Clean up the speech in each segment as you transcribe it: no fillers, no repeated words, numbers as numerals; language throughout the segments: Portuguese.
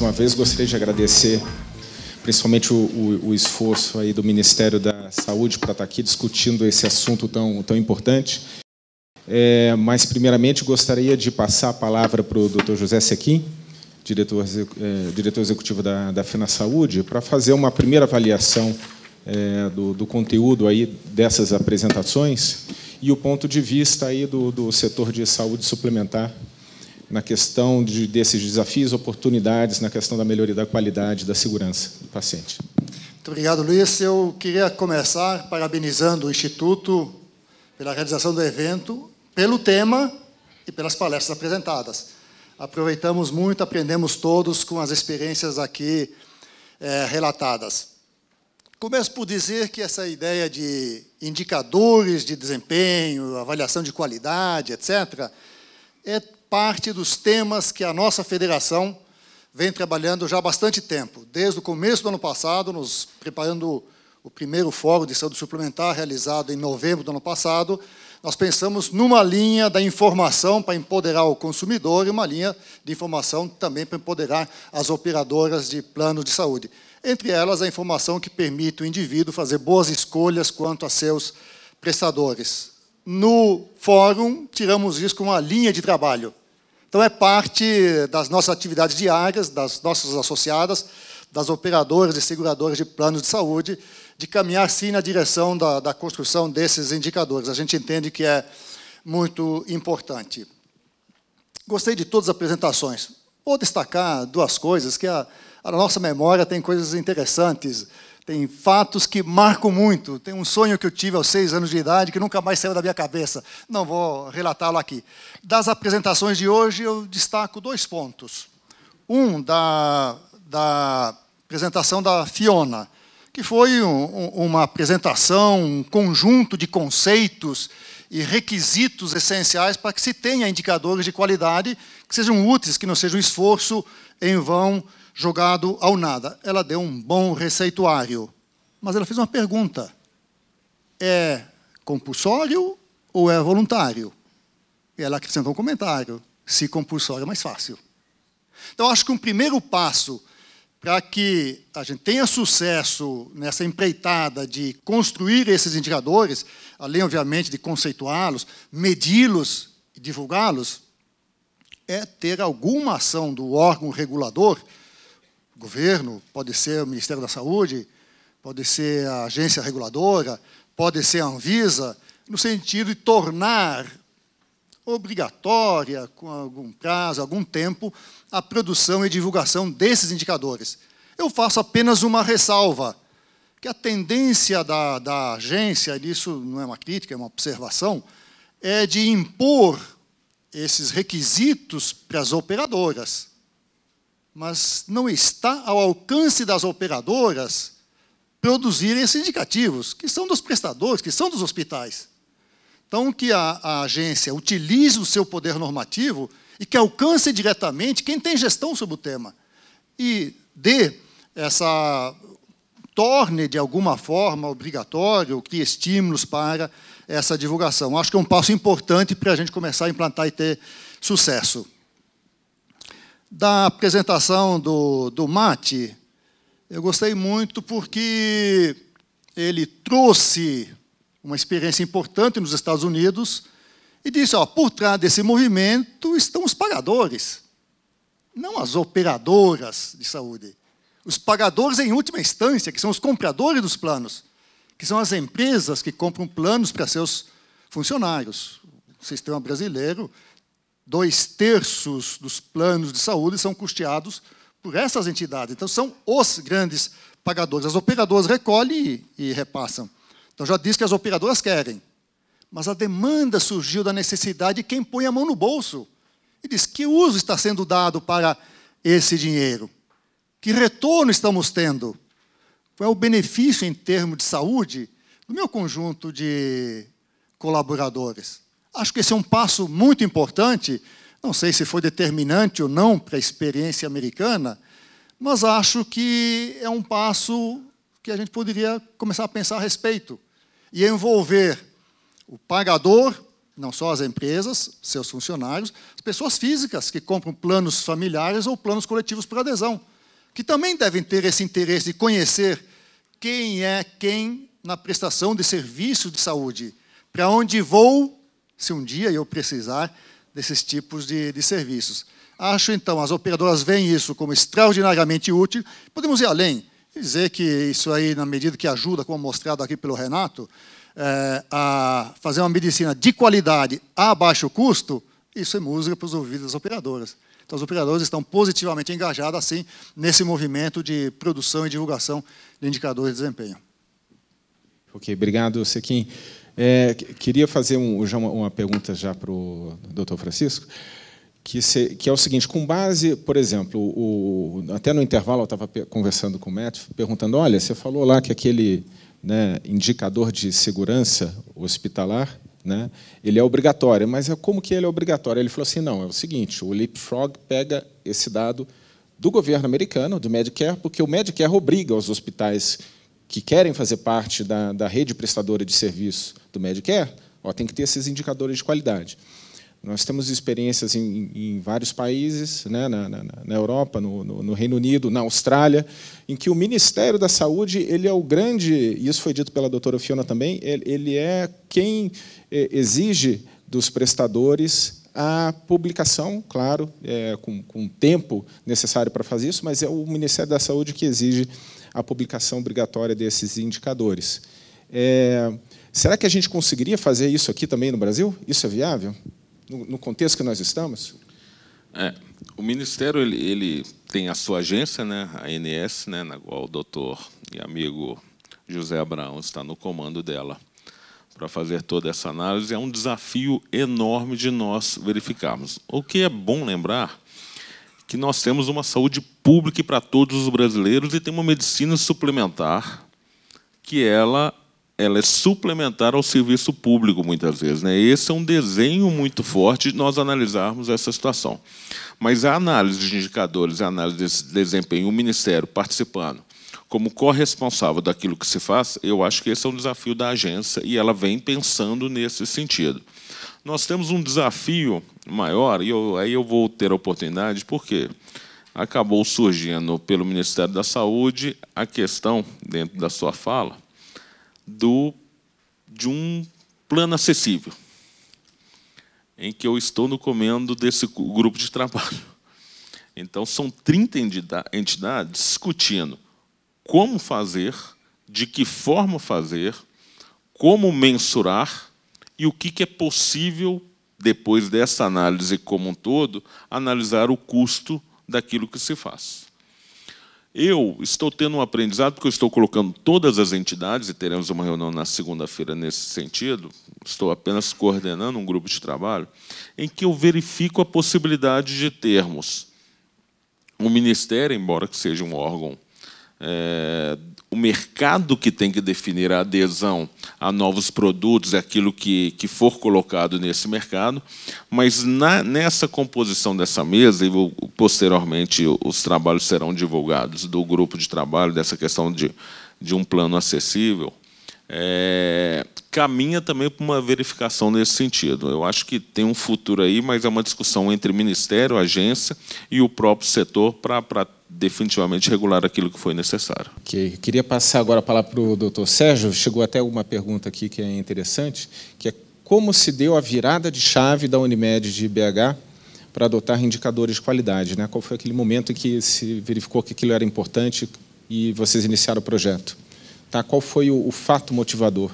uma vez. Gostaria de agradecer principalmente o esforço aí do Ministério da Saúde para estar aqui discutindo esse assunto tão importante. Mas, primeiramente, gostaria de passar a palavra para o Dr. José Sequim, diretor executivo da FenaSaúde, para fazer uma primeira avaliação do conteúdo aí dessas apresentações e o ponto de vista aí do setor de saúde suplementar na questão desses desafios, oportunidades, na questão da melhoria da qualidade, da segurança do paciente. Muito obrigado, Luiz. Eu queria começar parabenizando o Instituto pela realização do evento, pelo tema e pelas palestras apresentadas. Aproveitamos muito, aprendemos todos com as experiências aqui relatadas. Começo por dizer que essa ideia de indicadores de desempenho, avaliação de qualidade, etc., é parte dos temas que a nossa federação vem trabalhando já há bastante tempo. Desde o começo do ano passado, nos preparando o primeiro Fórum de Saúde Suplementar, realizado em novembro do ano passado, nós pensamos numa linha da informação para empoderar o consumidor e uma linha de informação também para empoderar as operadoras de plano de saúde. Entre elas, a informação que permite o indivíduo fazer boas escolhas quanto a seus prestadores. No fórum, tiramos isso como uma linha de trabalho. Então, é parte das nossas atividades diárias, das nossas associadas, das operadoras e seguradoras de planos de saúde, de caminhar, sim, na direção da construção desses indicadores. A gente entende que é muito importante. Gostei de todas as apresentações. Vou destacar duas coisas, que a nossa memória tem coisas interessantes, tem fatos que marcam muito. Tem um sonho que eu tive aos 6 anos de idade que nunca mais saiu da minha cabeça. Não vou relatá-lo aqui. Das apresentações de hoje, eu destaco 2 pontos. Um, da apresentação da Fiona, que foi uma apresentação, um conjunto de conceitos e requisitos essenciais para que se tenha indicadores de qualidade que sejam úteis, que não seja um esforço em vão jogado ao nada. Ela deu um bom receituário, mas ela fez uma pergunta. É compulsório ou é voluntário? E ela acrescentou um comentário. Se compulsório é mais fácil. Então, acho que um primeiro passo para que a gente tenha sucesso nessa empreitada de construir esses indicadores, além, obviamente, de conceituá-los, medi-los e divulgá-los, é ter alguma ação do órgão regulador, governo, pode ser o Ministério da Saúde, pode ser a agência reguladora, pode ser a Anvisa, no sentido de tornar obrigatória, com algum prazo, algum tempo, a produção e divulgação desses indicadores. Eu faço apenas uma ressalva, que a tendência da agência, isso não é uma crítica, é uma observação, é de impor esses requisitos para as operadoras. Mas não está ao alcance das operadoras produzirem esses indicativos, que são dos prestadores, que são dos hospitais. Então, que a agência utilize o seu poder normativo e que alcance diretamente quem tem gestão sobre o tema. E torne, de alguma forma, obrigatório, crie estímulos para essa divulgação. Acho que é um passo importante para a gente começar a implantar e ter sucesso. Da apresentação do Mate, eu gostei muito porque ele trouxe uma experiência importante nos Estados Unidos e disse, por trás desse movimento estão os pagadores, não as operadoras de saúde. Os pagadores, em última instância, que são os compradores dos planos, que são as empresas que compram planos para seus funcionários. O sistema brasileiro, 2/3 dos planos de saúde são custeados por essas entidades. Então, são os grandes pagadores. As operadoras recolhem e repassam. Então, já disse que as operadoras querem. Mas a demanda surgiu da necessidade de quem põe a mão no bolso. E diz, que uso está sendo dado para esse dinheiro? Que retorno estamos tendo? Qual é o benefício em termos de saúde do meu conjunto de colaboradores? Acho que esse é um passo muito importante, não sei se foi determinante ou não para a experiência americana, mas acho que é um passo que a gente poderia começar a pensar a respeito e envolver o pagador, não só as empresas, seus funcionários, as pessoas físicas que compram planos familiares ou planos coletivos por adesão. que também devem ter esse interesse de conhecer quem é quem na prestação de serviço de saúde, para onde vou, se um dia eu precisar desses tipos de serviços. Acho, então, as operadoras veem isso como extraordinariamente útil. Podemos ir além e dizer que isso aí, na medida que ajuda, como mostrado aqui pelo Renato, a fazer uma medicina de qualidade a baixo custo, isso é música para os ouvidos das operadoras. Então, os operadores estão positivamente engajados, assim, nesse movimento de produção e divulgação de indicadores de desempenho. Ok, obrigado, Sequim. Queria fazer uma pergunta já para o Dr. Francisco, que é o seguinte: com base, por exemplo, até no intervalo eu estava conversando com o Matt, perguntando, olha, você falou lá que aquele, né, indicador de segurança hospitalar, né, ele é obrigatório, mas como que ele é obrigatório? Ele falou assim, não, é o seguinte, o Leapfrog pega esse dado do governo americano, do Medicare, porque o Medicare obriga os hospitais que querem fazer parte da rede prestadora de serviço do Medicare, tem que ter esses indicadores de qualidade. Nós temos experiências em vários países, né, na Europa, no Reino Unido, na Austrália, em que o Ministério da Saúde ele é o grande, e isso foi dito pela doutora Fiona também, ele é quem exige dos prestadores a publicação, claro, com o tempo necessário para fazer isso, mas é o Ministério da Saúde que exige a publicação obrigatória desses indicadores. Será que a gente conseguiria fazer isso aqui também no Brasil? Isso é viável? No contexto que nós estamos? O Ministério ele tem a sua agência, né, a ANS, né, na qual o doutor e amigo José Abraão está no comando dela, para fazer toda essa análise. É um desafio enorme de nós verificarmos. O que é bom lembrar que nós temos uma saúde pública para todos os brasileiros e tem uma medicina suplementar que ela é suplementar ao serviço público, muitas vezes, né? Esse é um desenho muito forte de nós analisarmos essa situação. Mas a análise de indicadores, a análise desse desempenho, o Ministério participando como corresponsável daquilo que se faz, eu acho que esse é um desafio da agência e ela vem pensando nesse sentido. Nós temos um desafio maior, e aí eu vou ter a oportunidade, porque acabou surgindo pelo Ministério da Saúde a questão, dentro da sua fala, de um plano acessível, em que eu estou no comando desse grupo de trabalho. Então, são 30 entidades discutindo como fazer, de que forma fazer, como mensurar e o que é possível, depois dessa análise como um todo, analisar o custo daquilo que se faz. Eu estou tendo um aprendizado, porque eu estou colocando todas as entidades, e teremos uma reunião na segunda-feira nesse sentido, estou apenas coordenando um grupo de trabalho, em que eu verifico a possibilidade de termos o Ministério, embora que seja um órgão, o mercado que tem que definir a adesão a novos produtos, aquilo que for colocado nesse mercado, mas nessa composição dessa mesa, e posteriormente os trabalhos serão divulgados do grupo de trabalho, dessa questão de um plano acessível, caminha também para uma verificação nesse sentido. Eu acho que tem um futuro aí, mas é uma discussão entre Ministério, agência e o próprio setor para definitivamente regular aquilo que foi necessário. Ok. Queria passar agora a palavra para o doutor Sérgio. Chegou até uma pergunta aqui que é interessante, que é como se deu a virada de chave da Unimed de BH para adotar indicadores de qualidade, né? Qual foi aquele momento em que se verificou que aquilo era importante e vocês iniciaram o projeto? Tá? Qual foi o fato motivador?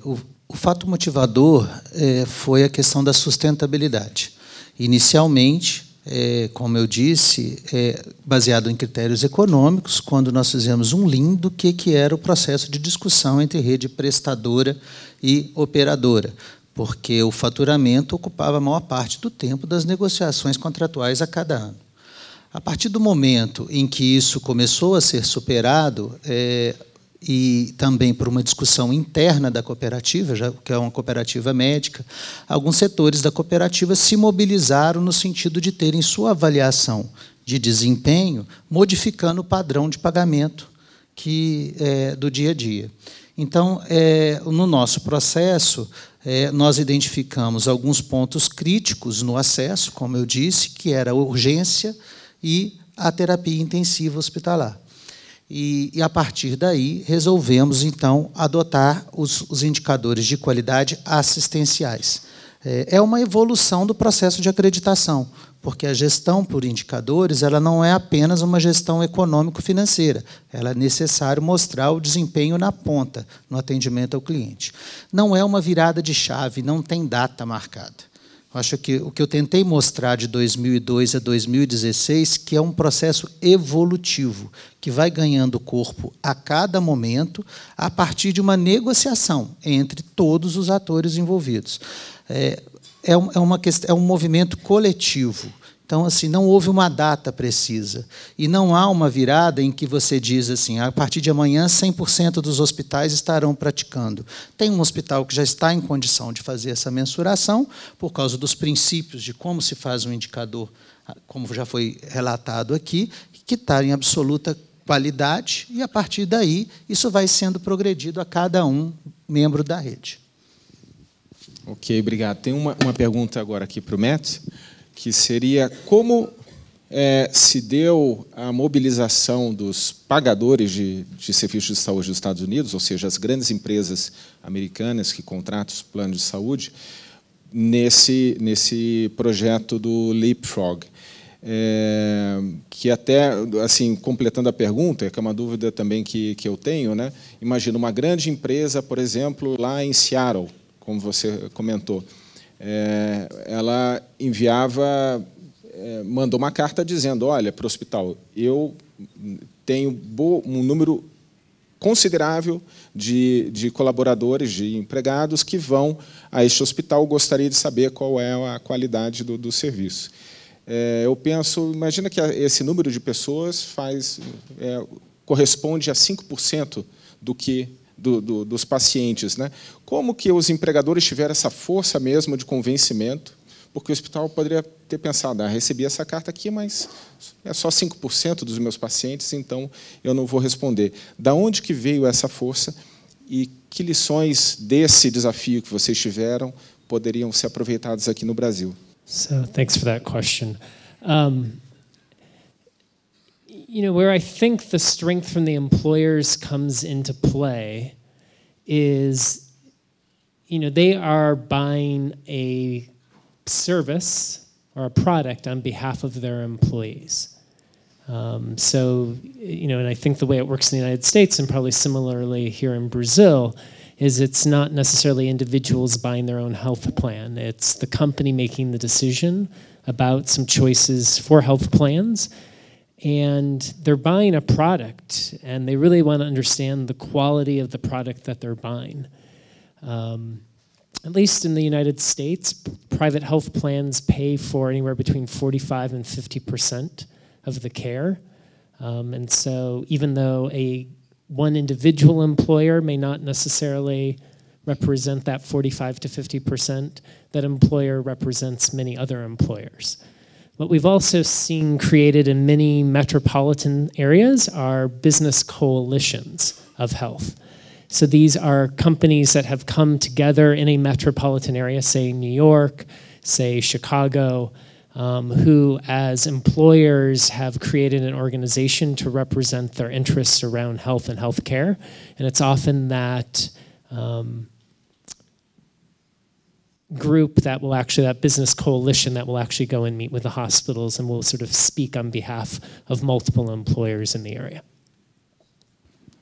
O fato motivador foi a questão da sustentabilidade. Inicialmente, como eu disse, baseado em critérios econômicos, quando nós fizemos um link do que era o processo de discussão entre rede prestadora e operadora, porque o faturamento ocupava a maior parte do tempo das negociações contratuais a cada ano. A partir do momento em que isso começou a ser superado, e também por uma discussão interna da cooperativa, já que é uma cooperativa médica, alguns setores da cooperativa se mobilizaram no sentido de terem sua avaliação de desempenho modificando o padrão de pagamento do dia a dia. Então, no nosso processo, nós identificamos alguns pontos críticos no acesso, como eu disse, que era a urgência e à terapia intensiva hospitalar. E a partir daí, resolvemos, então, adotar os indicadores de qualidade assistenciais. É uma evolução do processo de acreditação, porque a gestão por indicadores ela não é apenas uma gestão econômico-financeira, ela é necessário mostrar o desempenho na ponta, no atendimento ao cliente. Não é uma virada de chave, não tem data marcada. Acho que o que eu tentei mostrar de 2002 a 2016 que é um processo evolutivo, que vai ganhando corpo a cada momento a partir de uma negociação entre todos os atores envolvidos. É um movimento coletivo. Então, assim, não houve uma data precisa. E não há uma virada em que você diz assim, a partir de amanhã, 100% dos hospitais estarão praticando. Tem um hospital que já está em condição de fazer essa mensuração, por causa dos princípios de como se faz um indicador, como já foi relatado aqui, que está em absoluta qualidade, e, a partir daí, isso vai sendo progredido a cada membro da rede. Ok, obrigado. Tem uma pergunta agora aqui para o Matt, que seria como se deu a mobilização dos pagadores de serviços de saúde dos Estados Unidos, ou seja, as grandes empresas americanas que contratam os planos de saúde, nesse projeto do Leapfrog. Que até, assim, completando a pergunta, que é uma dúvida também que eu tenho, né? Imagina uma grande empresa, por exemplo, lá em Seattle, como você comentou, ela mandou uma carta dizendo, olha, para o hospital, eu tenho um número considerável de colaboradores, de empregados que vão a este hospital, gostaria de saber qual é a qualidade do serviço. Eu penso, imagina que esse número de pessoas corresponde a 5% dos pacientes, né? Como que os empregadores tiveram essa força mesmo de convencimento? Porque o hospital poderia ter pensado, recebi essa carta aqui, mas é só 5% dos meus pacientes, então eu não vou responder. Da onde que veio essa força e que lições desse desafio que vocês tiveram poderiam ser aproveitadas aqui no Brasil? So, thanks for that question. Where I think the strength from the employers comes into play is, they are buying a service or a product on behalf of their employees. And I think the way it works in the United States, and probably similarly here in Brazil, is it's not necessarily individuals buying their own health plan. It's the company making the decision about some choices for health plans. And they're buying a product, and they really want to understand the quality of the product that they're buying. At least in the United States, private health plans pay for anywhere between 45% and 50% of the care. And so even though one individual employer may not necessarily represent that 45 to 50%, that employer represents many other employers. What we've also seen created in many metropolitan areas are business coalitions of health. So these are companies that have come together in a metropolitan area, say New York, say Chicago, who as employers have created an organization to represent their interests around health and healthcare. And it's often that group that business coalition that will actually go and meet with the hospitals and will sort of speak on behalf of multiple employers in the area.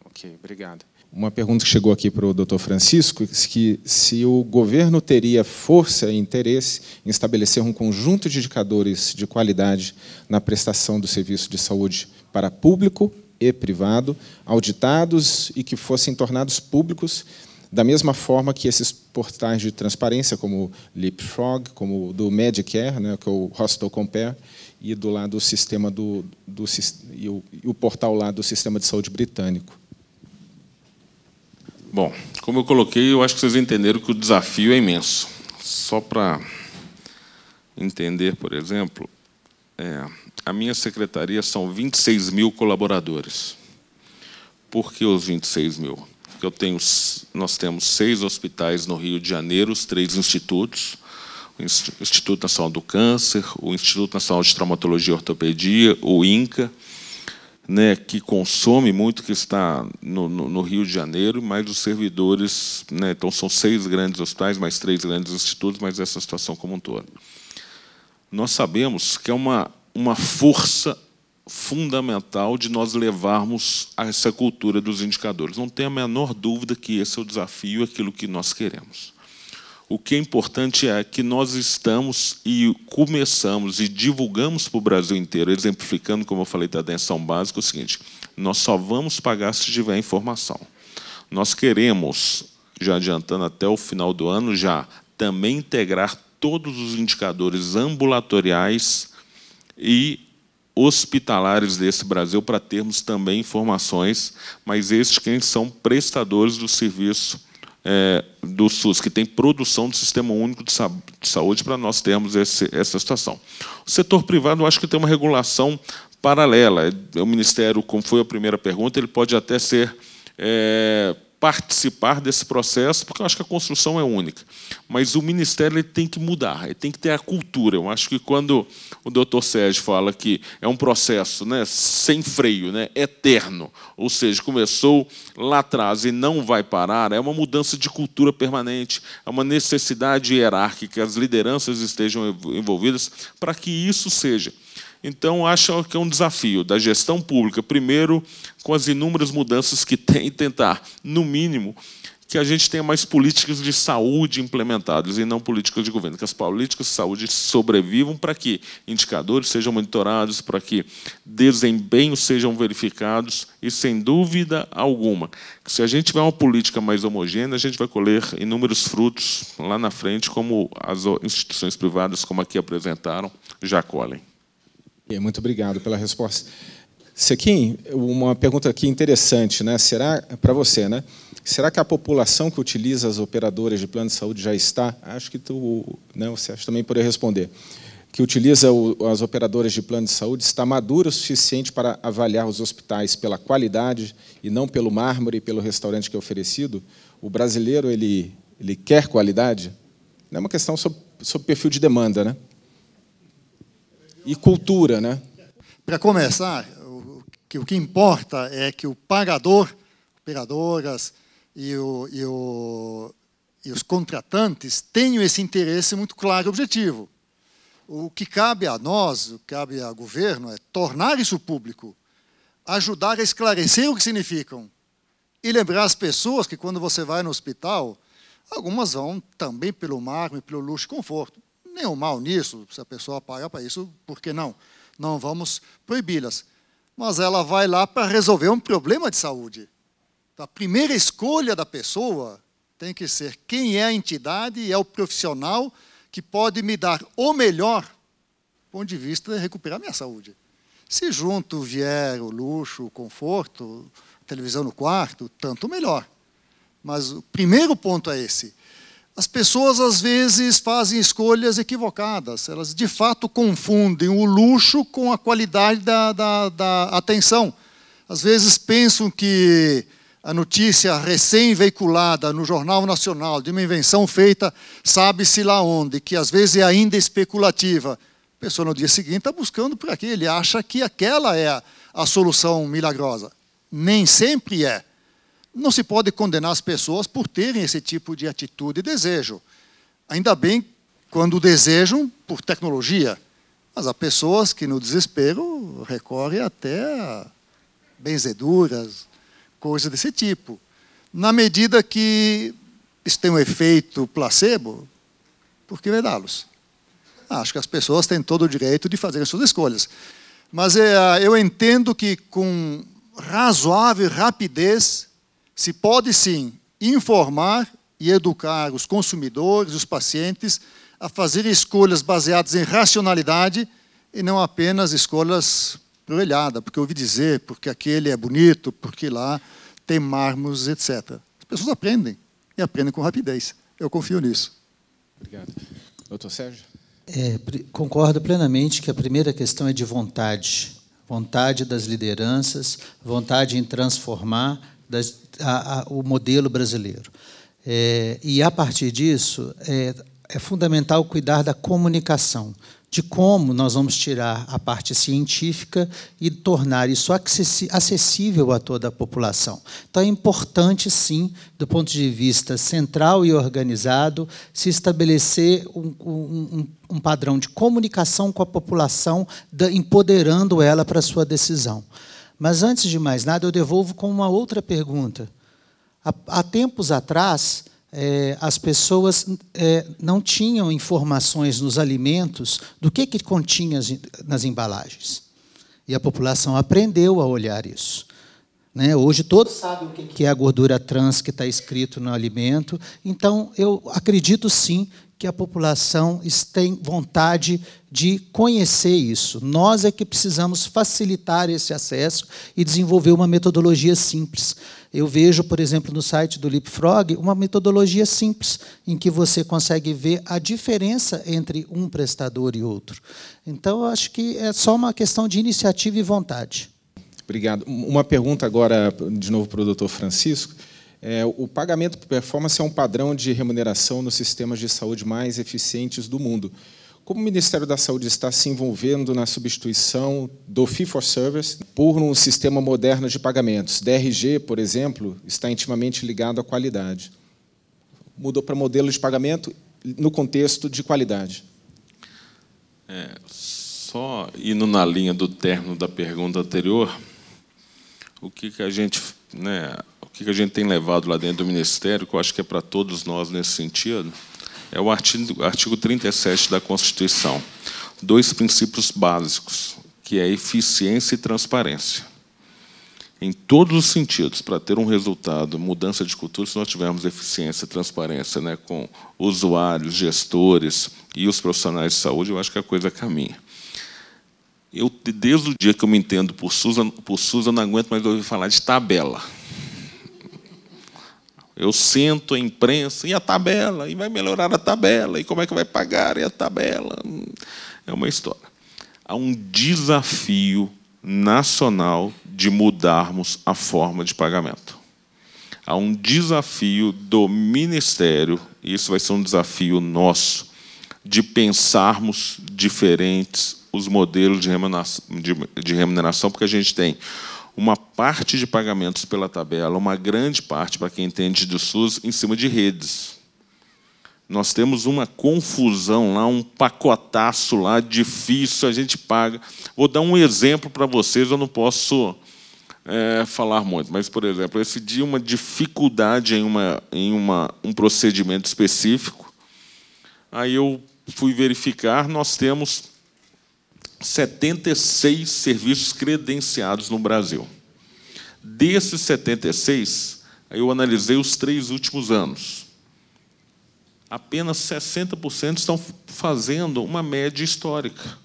Ok, obrigado. Uma pergunta que chegou aqui para o Dr. Francisco, que se o governo teria força e interesse em estabelecer um conjunto de indicadores de qualidade na prestação do serviço de saúde para público e privado, auditados e que fossem tornados públicos da mesma forma que esses portais de transparência, como o Leapfrog, como o do Medicare, né, que é o Hospital Compare, e do lado do sistema e o portal lá do Sistema de Saúde Britânico. Bom, como eu coloquei, eu acho que vocês entenderam que o desafio é imenso. Só para entender, por exemplo, a minha secretaria são 26 mil colaboradores. Por que os 26 mil? Porque nós temos 6 hospitais no Rio de Janeiro, os 3 institutos, o Instituto Nacional do Câncer, o Instituto Nacional de Traumatologia e Ortopedia, o INCA, né, que consome muito, que está no Rio de Janeiro, mais os servidores, né, então são 6 grandes hospitais, mais 3 grandes institutos, mas essa situação como um todo. Nós sabemos que é uma força fundamental de nós levarmos a essa cultura dos indicadores. Não tem a menor dúvida que esse é o desafio, aquilo que nós queremos. O que é importante é que nós estamos e começamos e divulgamos para o Brasil inteiro, exemplificando, como eu falei, da atenção básica, o seguinte: nós só vamos pagar se tiver informação. Nós queremos, já adiantando até o final do ano, já também integrar todos os indicadores ambulatoriais e hospitalares desse Brasil para termos também informações, mas estes quem são prestadores do serviço do SUS, que tem produção do Sistema Único de Saúde, para nós termos essa situação. O setor privado, eu acho que tem uma regulação paralela. O Ministério, como foi a primeira pergunta, ele pode até participar desse processo, porque eu acho que a construção é única. Mas o Ministério ele tem que mudar, ele tem que ter a cultura. Eu acho que quando o doutor Sérgio fala que é um processo, né, sem freio, né, eterno, ou seja, começou lá atrás e não vai parar, é uma mudança de cultura permanente, é uma necessidade hierárquica que as lideranças estejam envolvidas para que isso seja. Então, acho que é um desafio da gestão pública, primeiro, com as inúmeras mudanças que tem, tentar, no mínimo, que a gente tenha mais políticas de saúde implementadas e não políticas de governo, que as políticas de saúde sobrevivam para que indicadores sejam monitorados, para que desempenhos sejam verificados e, sem dúvida alguma, que se a gente tiver uma política mais homogênea, a gente vai colher inúmeros frutos lá na frente, como as instituições privadas, como aqui apresentaram, já colhem. Muito obrigado pela resposta. Sequim, uma pergunta aqui interessante, né? Será para você, né? Será que a população que utiliza as operadoras de plano de saúde já está? Acho que você também poderia responder. Que utiliza as operadoras de plano de saúde está madura o suficiente para avaliar os hospitais pela qualidade e não pelo mármore e pelo restaurante que é oferecido? O brasileiro ele quer qualidade? Não é uma questão sobre perfil de demanda, né? E cultura, né? Para começar, o que importa é que o pagador, operadoras e os contratantes tenham esse interesse muito claro e objetivo. O que cabe a nós, o que cabe ao governo, é tornar isso público, ajudar a esclarecer o que significam e lembrar as pessoas que, quando você vai no hospital, algumas vão também pelo mármore, pelo luxo e conforto. Nenhum mal nisso, se a pessoa paga para isso, por que não? Não vamos proibi-las. Mas ela vai lá para resolver um problema de saúde. Então, a primeira escolha da pessoa tem que ser quem é a entidade e é o profissional que pode me dar o melhor do ponto de vista de recuperar minha saúde. Se junto vier o luxo, o conforto, televisão no quarto, tanto melhor. Mas o primeiro ponto é esse. As pessoas, às vezes, fazem escolhas equivocadas. Elas, de fato, confundem o luxo com a qualidade da atenção. Às vezes, pensam que a notícia recém-veiculada no Jornal Nacional de uma invenção feita sabe-se lá onde, que às vezes é ainda especulativa. A pessoa, no dia seguinte, está buscando por aquilo. Ele acha que aquela é a solução milagrosa. Nem sempre é. Não se pode condenar as pessoas por terem esse tipo de atitude e desejo. Ainda bem quando desejam por tecnologia, mas há pessoas que, no desespero, recorrem até a benzeduras, coisas desse tipo. Na medida que isso tem um efeito placebo, por que vedá-los? Acho que as pessoas têm todo o direito de fazer as suas escolhas. Mas eu entendo que, com razoável rapidez, se pode, sim, informar e educar os consumidores, os pacientes, a fazer escolhas baseadas em racionalidade e não apenas escolhas por olhada, porque eu ouvi dizer, porque aquele é bonito, porque lá tem mármores, etc. As pessoas aprendem, e aprendem com rapidez. Eu confio nisso. Obrigado. Doutor Sérgio? Concordo plenamente que a primeira questão é de vontade. Vontade das lideranças, vontade em transformar o modelo brasileiro. E, a partir disso, é fundamental cuidar da comunicação, de como nós vamos tirar a parte científica e tornar isso acessível a toda a população. Então, é importante, sim, do ponto de vista central e organizado, se estabelecer um padrão de comunicação com a população, empoderando ela para a sua decisão. Mas, antes de mais nada, eu devolvo com uma outra pergunta. Há tempos atrás, as pessoas não tinham informações nos alimentos do que continha nas embalagens. E a população aprendeu a olhar isso. Hoje, todos sabem o que é a gordura trans que está escrito no alimento. Então, eu acredito, sim, que a população tem vontade de conhecer isso. Nós é que precisamos facilitar esse acesso e desenvolver uma metodologia simples. Eu vejo, por exemplo, no site do Leapfrog, uma metodologia simples, em que você consegue ver a diferença entre um prestador e outro. Então, eu acho que é só uma questão de iniciativa e vontade. Obrigado. Uma pergunta agora, de novo, para o doutor Francisco. O pagamento por performance é um padrão de remuneração nos sistemas de saúde mais eficientes do mundo. Como o Ministério da Saúde está se envolvendo na substituição do fee-for-service por um sistema moderno de pagamentos? DRG, por exemplo, está intimamente ligado à qualidade. Mudou para modelo de pagamento no contexto de qualidade. Só indo na linha do término da pergunta anterior, o que a gente tem levado lá dentro do Ministério, que eu acho que é para todos nós nesse sentido, é o artigo 37 da Constituição. 2 princípios básicos, que é eficiência e transparência. Em todos os sentidos, para ter um resultado, mudança de cultura, se nós tivermos eficiência e transparência, com usuários, gestores e os profissionais de saúde, eu acho que a coisa caminha. Eu, desde o dia que eu me entendo por SUS, eu não aguento mais ouvir falar de tabela. Eu sento a imprensa, e a tabela? E vai melhorar a tabela? E como é que vai pagar? E a tabela? É uma história. Há um desafio nacional de mudarmos a forma de pagamento. Há um desafio do Ministério, e isso vai ser um desafio nosso, de pensarmos diferentes os modelos de remuneração, porque a gente tem uma parte de pagamentos pela tabela, uma grande parte, para quem entende do SUS, em cima de redes. Nós temos uma confusão lá, um pacotaço lá, difícil, a gente paga. Vou dar um exemplo para vocês, eu não posso falar muito, mas, por exemplo, esse dia uma dificuldade em um procedimento específico, aí eu fui verificar, nós temos 76 serviços credenciados no Brasil. Desses 76, eu analisei os 3 últimos anos. Apenas 60% estão fazendo uma média histórica.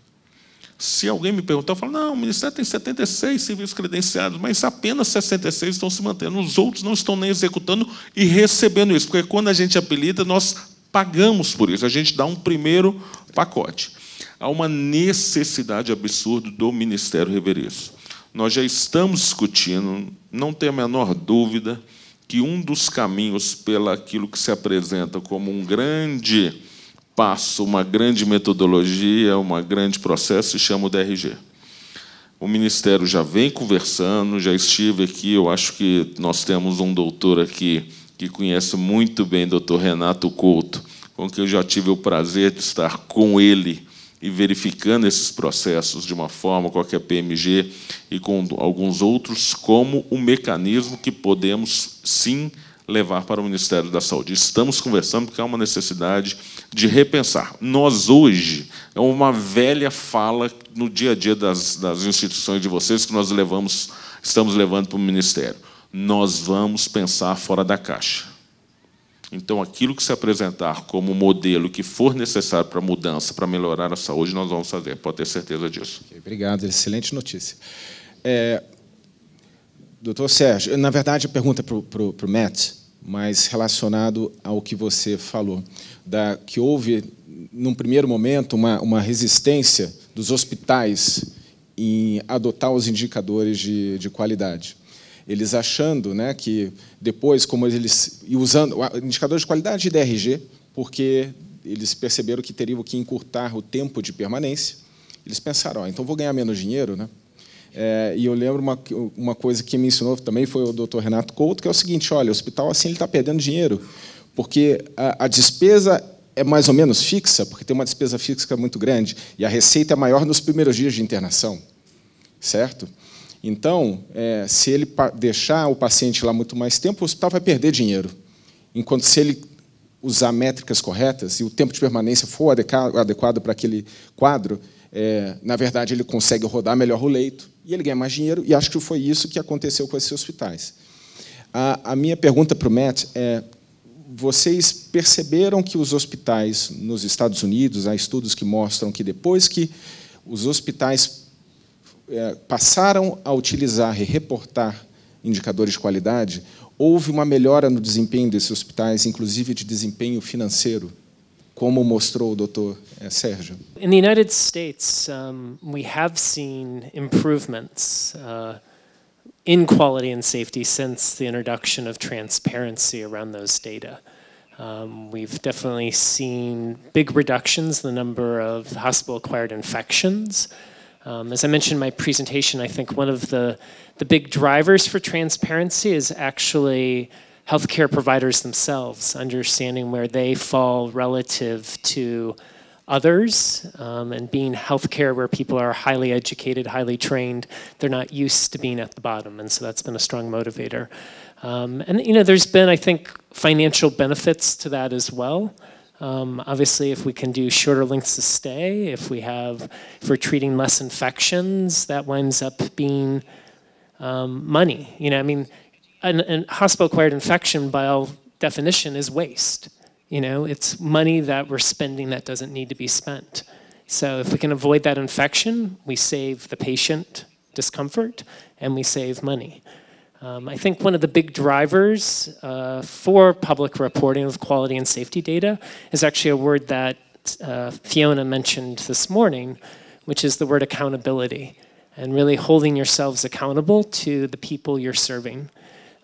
Se alguém me perguntar, eu falo, não, o Ministério tem 76 serviços credenciados, mas apenas 66 estão se mantendo. Os outros não estão nem executando e recebendo isso, porque quando a gente apelida, nós pagamos por isso, a gente dá um primeiro pacote. Há uma necessidade absurda do Ministério rever isso. Nós já estamos discutindo, não tem a menor dúvida, que um dos caminhos pelaquilo que se apresenta como um grande passo, uma grande metodologia, um grande processo, se chama o DRG. O Ministério já vem conversando, já estive aqui, eu acho que nós temos um doutor aqui que conhece muito bem o doutor Renato Couto, com quem eu já tive o prazer de estar com ele e verificando esses processos de uma forma, com a PMG e com alguns outros, como um mecanismo que podemos, sim, levar para o Ministério da Saúde. Estamos conversando porque há uma necessidade de repensar. Nós, hoje, é uma velha fala no dia a dia das instituições de vocês que nós estamos levando para o Ministério. Nós vamos pensar fora da caixa. Então, aquilo que se apresentar como modelo que for necessário para a mudança, para melhorar a saúde, nós vamos fazer, pode ter certeza disso. Obrigado, excelente notícia. Doutor Sérgio, na verdade, a pergunta para o Matt, mas relacionado ao que você falou, que houve, num primeiro momento, uma resistência dos hospitais em adotar os indicadores de qualidade. Eles achando, que depois, como eles usando indicadores de qualidade de DRG, porque eles perceberam que teriam que encurtar o tempo de permanência. Eles pensaram, então vou ganhar menos dinheiro, né? E eu lembro uma coisa que me ensinou também foi o Dr. Renato Couto, que é o seguinte: olha, o hospital assim ele está perdendo dinheiro, porque a despesa é mais ou menos fixa, porque tem uma despesa fixa muito grande, e a receita é maior nos primeiros dias de internação, certo? Então, se ele deixar o paciente lá muito mais tempo, o hospital vai perder dinheiro. Enquanto se ele usar métricas corretas e o tempo de permanência for adequado para aquele quadro, na verdade, ele consegue rodar melhor o leito e ele ganha mais dinheiro, e acho que foi isso que aconteceu com esses hospitais. A minha pergunta para o Matt é: vocês perceberam que os hospitais nos Estados Unidos, há estudos que mostram que depois que os hospitais passaram a utilizar e reportar indicadores de qualidade, houve uma melhora no desempenho desses hospitais, inclusive de desempenho financeiro, como mostrou o Dr. Sérgio? In the United States, we have seen improvements in quality and safety since the introduction of transparency around those data. We've definitely seen big reductions in the number of hospital-acquired infections. As I mentioned in my presentation, I think one of the big drivers for transparency is actually healthcare providers themselves, understanding where they fall relative to others, and being healthcare where people are highly educated, highly trained, they're not used to being at the bottom, and so that's been a strong motivator. And there's been, I think, financial benefits to that as well. Obviously, if we can do shorter lengths of stay, if we're treating less infections, that winds up being money. A hospital-acquired infection, by all definition, is waste. It's money that we're spending that doesn't need to be spent. So if we can avoid that infection, we save the patient discomfort and we save money. I think one of the big drivers for public reporting of quality and safety data is actually a word that Fiona mentioned this morning, which is the word accountability, and really holding yourselves accountable to the people you're serving.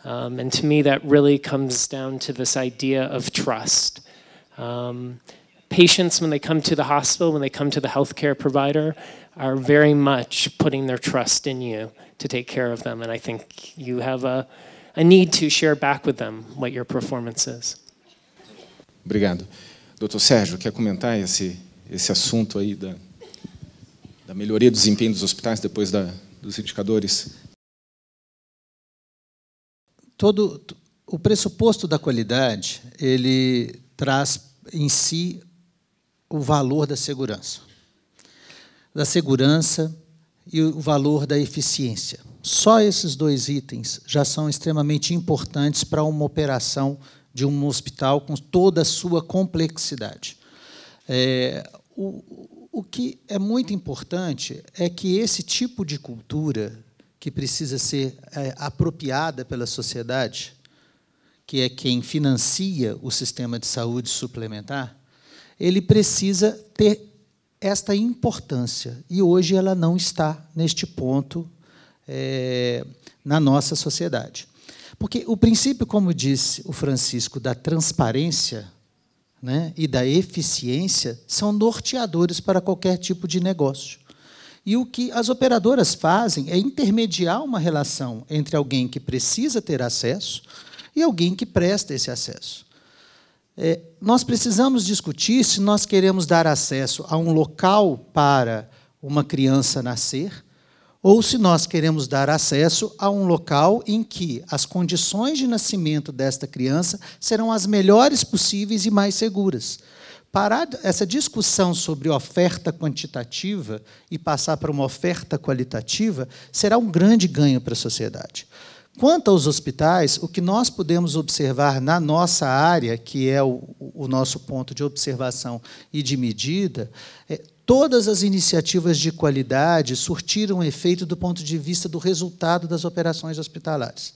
And to me, that really comes down to this idea of trust. Patients, when they come to the hospital, when they come to the healthcare provider, are very much putting their trust in you to take care of them. And I think you have a need to share back with them what your performance is. Obrigado. Dr. Sérgio, quer comentar esse assunto aí da melhoria do desempenho dos hospitais depois dos indicadores? O pressuposto da qualidade, ele traz em si o valor da segurança e o valor da eficiência. Só esses dois itens já são extremamente importantes para uma operação de um hospital com toda a sua complexidade. O que é muito importante é que esse tipo de cultura que precisa ser apropriada pela sociedade, que é quem financia o sistema de saúde suplementar, ele precisa ter esta importância. E hoje ela não está neste ponto na nossa sociedade. Porque o princípio, como disse o Francisco, da transparência, né, e da eficiência são norteadores para qualquer tipo de negócio. E o que as operadoras fazem é intermediar uma relação entre alguém que precisa ter acesso e alguém que presta esse acesso. Nós precisamos discutir se nós queremos dar acesso a um local para uma criança nascer ou se nós queremos dar acesso a um local em que as condições de nascimento desta criança serão as melhores possíveis e mais seguras. Parar essa discussão sobre oferta quantitativa e passar para uma oferta qualitativa será um grande ganho para a sociedade. Quanto aos hospitais, o que nós podemos observar na nossa área, que é o nosso ponto de observação e de medida, todas as iniciativas de qualidade surtiram efeito do ponto de vista do resultado das operações hospitalares.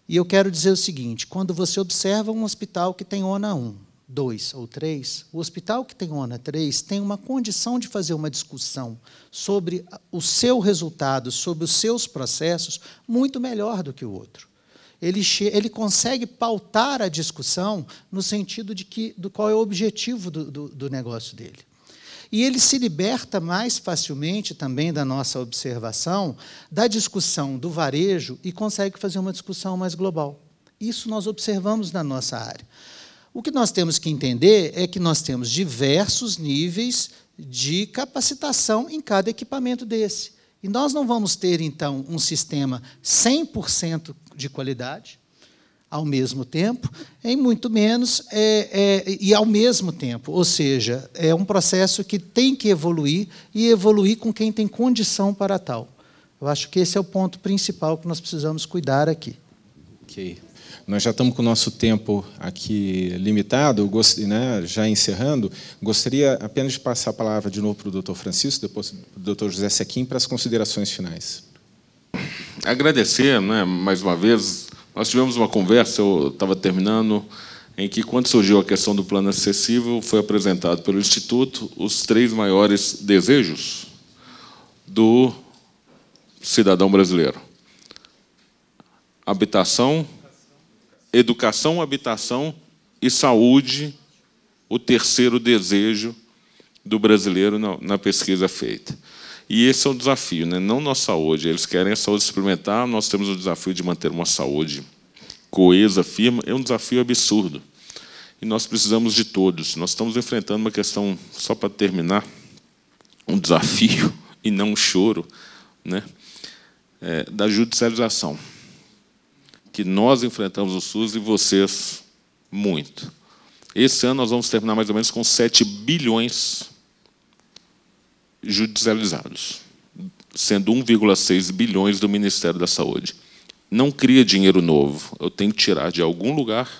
E eu quero dizer o seguinte: quando você observa um hospital que tem ONA 1, 2 ou 3, o hospital que tem ONA 3 tem uma condição de fazer uma discussão sobre o seu resultado, sobre os seus processos, muito melhor do que o outro. ele consegue pautar a discussão no sentido do qual é o objetivo do negócio dele. E ele se liberta mais facilmente também da nossa observação, da discussão do varejo, e consegue fazer uma discussão mais global. Isso nós observamos na nossa área. O que nós temos que entender é que nós temos diversos níveis de capacitação em cada equipamento desse. E nós não vamos ter, então, um sistema 100% de qualidade, ao mesmo tempo, em muito menos, e ao mesmo tempo. Ou seja, é um processo que tem que evoluir, e evoluir com quem tem condição para tal. Eu acho que esse é o ponto principal que nós precisamos cuidar aqui. Ok. Nós já estamos com o nosso tempo aqui limitado, né, já encerrando. Gostaria apenas de passar a palavra de novo para o doutor Francisco, depois para o doutor José Sequim, para as considerações finais. Agradecer, né, mais uma vez. Nós tivemos uma conversa, eu estava terminando, em que, quando surgiu a questão do plano acessível, foi apresentado pelo Instituto os 3 maiores desejos do cidadão brasileiro: habitação, educação, habitação e saúde, o terceiro desejo do brasileiro na pesquisa feita. E esse é o desafio, né? Não nossa saúde. Eles querem a saúde suplementar, nós temos o desafio de manter uma saúde coesa, firme. É um desafio absurdo. E nós precisamos de todos. Nós estamos enfrentando uma questão, só para terminar, um desafio e não um choro, né? Da judicialização, que nós enfrentamos o SUS e vocês muito. Esse ano nós vamos terminar mais ou menos com 7 bilhões judicializados, sendo 1,6 bilhões do Ministério da Saúde. Não cria dinheiro novo. Eu tenho que tirar de algum lugar,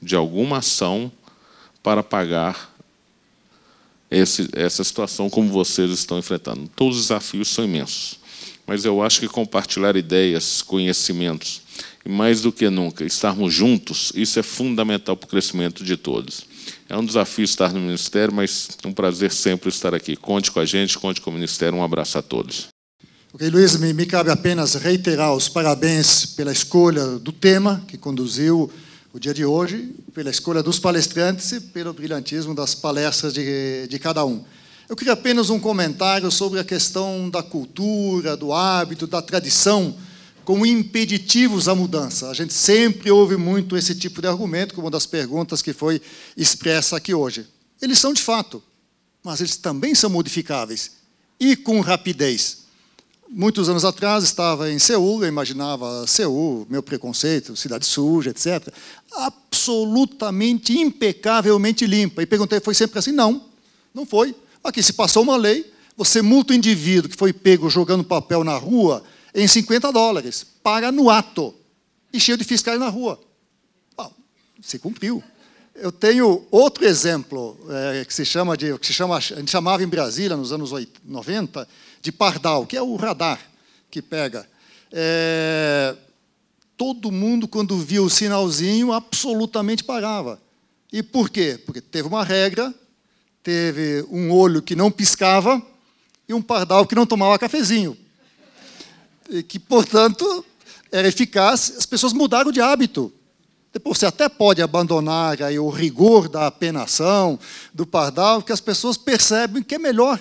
de alguma ação, para pagar essa situação como vocês estão enfrentando. Todos os desafios são imensos. Mas eu acho que compartilhar ideias, conhecimentos, e mais do que nunca, estarmos juntos, isso é fundamental para o crescimento de todos. É um desafio estar no Ministério, mas é um prazer sempre estar aqui. Conte com a gente, conte com o Ministério. Um abraço a todos. Ok, Luiz, me cabe apenas reiterar os parabéns pela escolha do tema que conduziu o dia de hoje, pela escolha dos palestrantes e pelo brilhantismo das palestras de cada um. Eu queria apenas um comentário sobre a questão da cultura, do hábito, da tradição, como impeditivos à mudança. A gente sempre ouve muito esse tipo de argumento, como uma das perguntas que foi expressa aqui hoje. Eles são de fato, mas eles também são modificáveis, e com rapidez. Muitos anos atrás, estava em Seul, eu imaginava Seul, meu preconceito, cidade suja, etc., absolutamente, impecavelmente limpa. E perguntei, foi sempre assim? Não, não foi. Aqui se passou uma lei, você multa o indivíduo que foi pego jogando papel na rua em $50, paga no ato, e cheio de fiscais na rua. Bom, se cumpriu. Eu tenho outro exemplo, que a gente chamava em Brasília, nos anos 90, de pardal, que é o radar que pega. Todo mundo, quando via o sinalzinho, absolutamente parava. E por quê? Porque teve uma regra, teve um olho que não piscava e um pardal que não tomava cafezinho. E que, portanto, era eficaz. As pessoas mudaram de hábito. Depois você até pode abandonar aí o rigor da apenação, do pardal, porque as pessoas percebem que é melhor,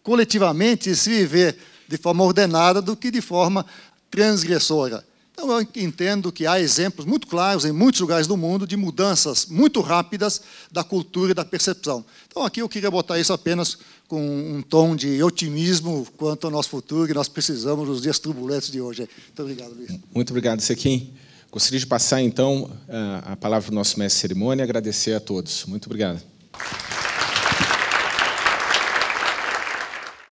coletivamente, se viver de forma ordenada do que de forma transgressora. Então, eu entendo que há exemplos muito claros em muitos lugares do mundo de mudanças muito rápidas da cultura e da percepção. Então, aqui eu queria botar isso apenas com um tom de otimismo quanto ao nosso futuro, que nós precisamos nos dias turbulentos de hoje. Muito obrigado, Luiz. Muito obrigado, Sequim. Gostaria de passar, então, a palavra para o nosso mestre de cerimônia e agradecer a todos. Muito obrigado.